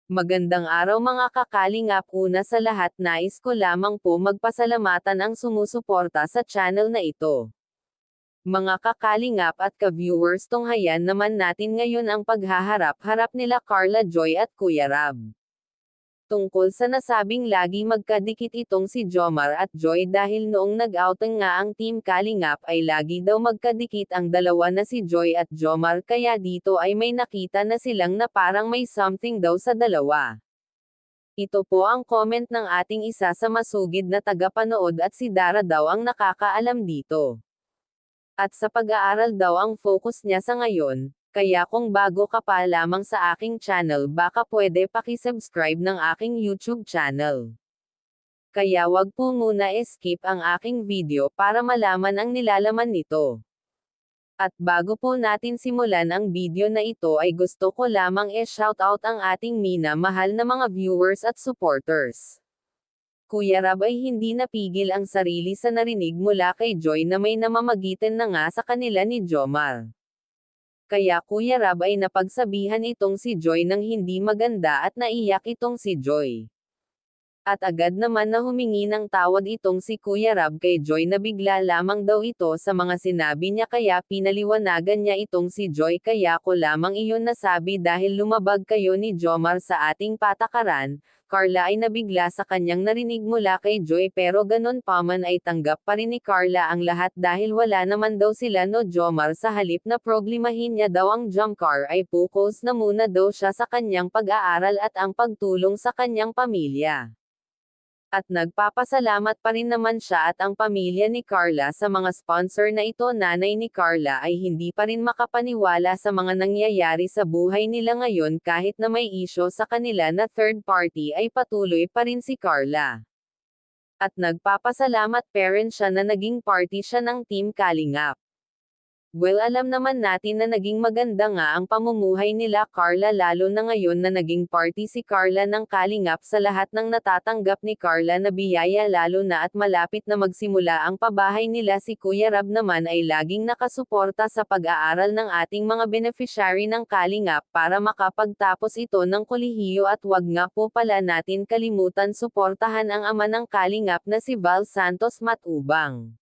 Magandang araw mga kakalingap, una sa lahat nais ko lamang po magpasalamatan ang sumusuporta sa channel na ito. Mga kakalingap at ka-viewers, tunghayan naman natin ngayon ang paghaharap-harap nila Carla Joy at Kuya Rab. Tungkol sa nasabing lagi magkadikit itong si Jomar at Joy dahil noong nag-outing nga ang Team Kalingap ay lagi daw magkadikit ang dalawa na si Joy at Jomar, kaya dito ay may nakita na silang na parang may something daw sa dalawa. Ito po ang comment ng ating isa sa masugid na tagapanood at si Dara daw ang nakakaalam dito. At sa pag-aaral daw ang focus niya sa ngayon. Kaya kung bago ka pa lamang sa aking channel, baka pwede pakisubscribe ng aking YouTube channel. Kaya wag po muna skip ang aking video para malaman ang nilalaman nito. At bago po natin simulan ang video na ito ay gusto ko lamang shoutout ang ating minamahal na mga viewers at supporters. Kuya Rab ay hindi napigil ang sarili sa narinig mula kay Joy na may namamagitan na nga sa kanila ni Jomar. Kaya Kuya Rab ay napagsabihan itong si Joy ng hindi maganda at naiyak itong si Joy. At agad naman na humingi ng tawad itong si Kuya Rab kay Joy na bigla lamang daw ito sa mga sinabi niya, kaya pinaliwanagan niya itong si Joy. Kaya ko lamang iyon nasabi dahil lumabag kayo ni Jomar sa ating patakaran. Carla ay nabigla sa kanyang narinig mula kay Joy, pero ganon pa man ay tanggap pa rin ni Carla ang lahat dahil wala naman daw sila no Jomar. Sa halip na problemahin niya daw ang Jomcar ay focus na muna daw siya sa kanyang pag-aaral at ang pagtulong sa kanyang pamilya. At nagpapasalamat pa rin naman siya at ang pamilya ni Carla sa mga sponsor na ito. Nanay ni Carla ay hindi pa rin makapaniwala sa mga nangyayari sa buhay nila ngayon, kahit na may isyo sa kanila na third party ay patuloy pa rin si Carla. At nagpapasalamat pa rin siya na naging party siya ng Team Kalingap. Well, alam naman natin na naging maganda nga ang pamumuhay nila Carla, lalo na ngayon na naging party si Carla ng Kalingap. Sa lahat ng natatanggap ni Carla na biyaya, lalo na at malapit na magsimula ang pabahay nila, si Kuya Rab naman ay laging nakasuporta sa pag-aaral ng ating mga beneficiary ng Kalingap para makapagtapos ito ng kolehiyo. At wag nga po pala natin kalimutan suportahan ang ama ng Kalingap na si Val Santos Matubang.